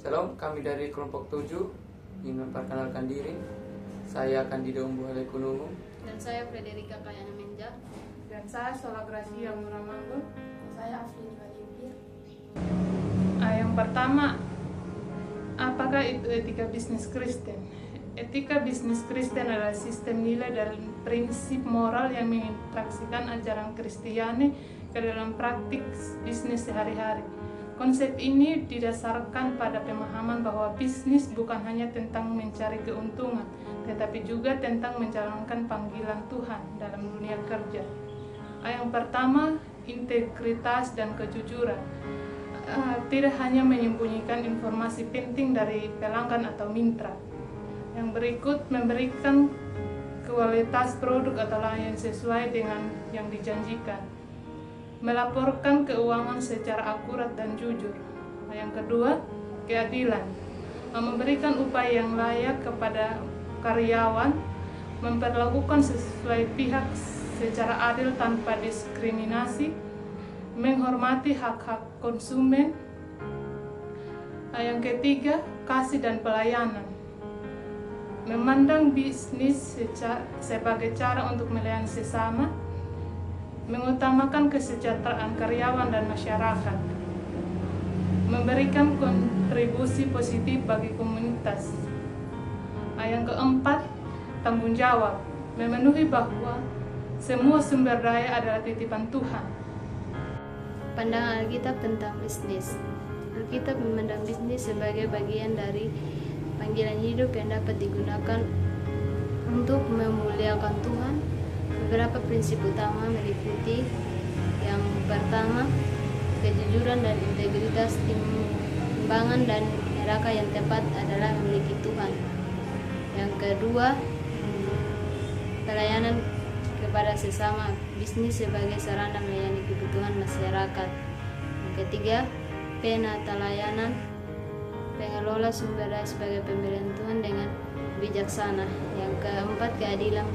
Shalom, kami dari kelompok 7 ingin memperkenalkan diri. Saya Kandida Umbuhale Kunungu. Dan saya Frederika Kayana Menja. Dan saya Sola Gracia Muramango. Saya Aflin Walimpir. Yang pertama, apakah itu etika bisnis Kristen? Etika bisnis Kristen adalah sistem nilai dan prinsip moral yang menginteraksikan ajaran Kristiani ke dalam praktik bisnis sehari-hari. Konsep ini didasarkan pada pemahaman bahwa bisnis bukan hanya tentang mencari keuntungan, tetapi juga tentang menjalankan panggilan Tuhan dalam dunia kerja. Yang pertama, integritas dan kejujuran. Tidak hanya menyembunyikan informasi penting dari pelanggan atau mitra. Yang berikut, memberikan kualitas produk atau layanan sesuai dengan yang dijanjikan. Melaporkan keuangan secara akurat dan jujur. Yang kedua, keadilan. Memberikan upaya yang layak kepada karyawan, memperlakukan sesuai pihak secara adil tanpa diskriminasi, menghormati hak-hak konsumen. Yang ketiga, kasih dan pelayanan. Memandang bisnis sebagai cara untuk melayani sesama, mengutamakan kesejahteraan karyawan dan masyarakat, memberikan kontribusi positif bagi komunitas. Yang keempat, tanggung jawab, memenuhi bahwa semua sumber daya adalah titipan Tuhan. Pandangan Alkitab tentang bisnis. Alkitab memandang bisnis sebagai bagian dari panggilan hidup yang dapat digunakan untuk memuliakan Tuhan. Beberapa prinsip utama meliputi yang pertama, kejujuran dan integritas. Timbangan dan neraka yang tepat adalah memiliki Tuhan. Yang kedua, pelayanan kepada sesama, bisnis sebagai sarana melayani kebutuhan masyarakat. Yang ketiga, penata layanan, pengelola sumber daya sebagai pemberian Tuhan dengan bijaksana. Yang keempat, keadilan,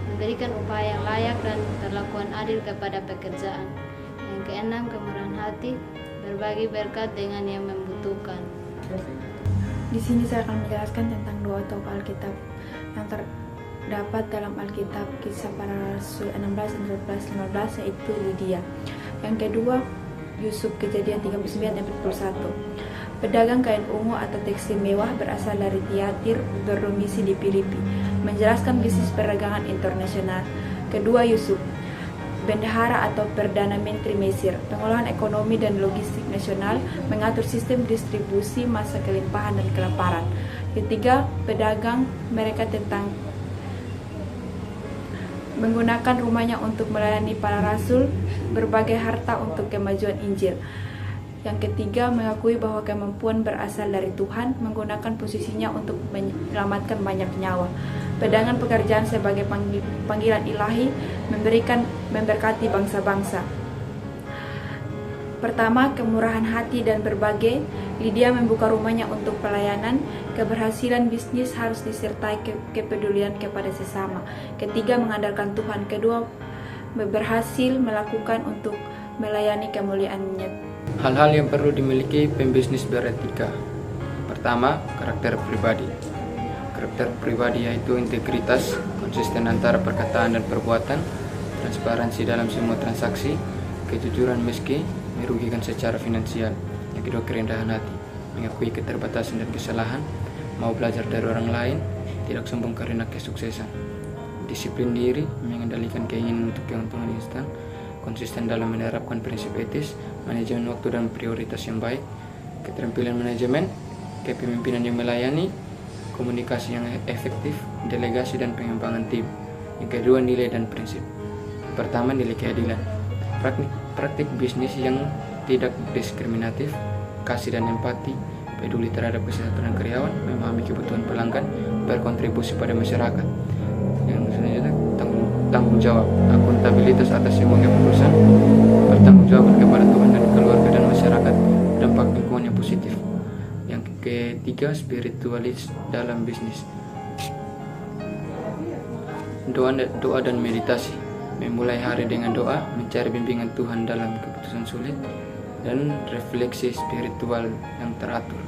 memberikan upaya yang layak dan perlakuan adil kepada pekerjaan. Yang keenam, kemurahan hati, berbagi berkat dengan yang membutuhkan. Di sini saya akan menjelaskan tentang dua tokoh Alkitab yang terdapat dalam Alkitab Kisah Para Rasul 16 dan 12-15, yaitu Lydia. Yang kedua, Yusuf, Kejadian 39 dan 41. Pedagang kain ungu atau tekstil mewah berasal dari Tiatir, berdomisili di Filipi, menjelaskan bisnis perdagangan internasional. Kedua, Yusuf, bendahara atau perdana menteri Mesir, pengolahan ekonomi dan logistik nasional, mengatur sistem distribusi masa kelimpahan dan kelaparan. Ketiga, pedagang, mereka tentang menggunakan rumahnya untuk melayani para rasul, berbagai harta untuk kemajuan Injil. Yang ketiga, mengakui bahwa kemampuan berasal dari Tuhan, menggunakan posisinya untuk menyelamatkan banyak nyawa. Pedangan pekerjaan sebagai panggilan ilahi, memberkati bangsa-bangsa. Pertama, kemurahan hati dan berbagi. Lydia membuka rumahnya untuk pelayanan. Keberhasilan bisnis harus disertai kepedulian kepada sesama. Ketiga, mengandalkan Tuhan. Kedua, berhasil melakukan untuk melayani kemuliaan-Nya. Hal-hal yang perlu dimiliki pembisnis beretika. Pertama, karakter pribadi. Karakter pribadi yaitu integritas, konsisten antara perkataan dan perbuatan, transparansi dalam semua transaksi, kejujuran meski merugikan secara finansial. Yang kedua, kerendahan hati, mengakui keterbatasan dan kesalahan, mau belajar dari orang lain, tidak sombong karena kesuksesan. Disiplin diri, mengendalikan keinginan untuk keuntungan instan, konsisten dalam menerapkan prinsip etis, manajemen waktu dan prioritas yang baik, keterampilan manajemen, kepemimpinan yang melayani, komunikasi yang efektif, delegasi dan pengembangan tim. Yang kedua, nilai dan prinsip. Pertama, nilai keadilan. Praktik bisnis yang tidak diskriminatif, kasih dan empati, peduli terhadap kesejahteraan karyawan, memahami kebutuhan pelanggan, berkontribusi pada masyarakat. Yang selanjutnya, tanggung jawab, akuntabilitas atas semua keputusan, bertanggung jawab kepada Tuhan dan keluarga dan masyarakat, dampak lingkungan yang positif. Yang ketiga, spiritualis dalam bisnis. Doa dan meditasi, memulai hari dengan doa, mencari bimbingan Tuhan dalam keputusan sulit, dan refleksi spiritual yang teratur.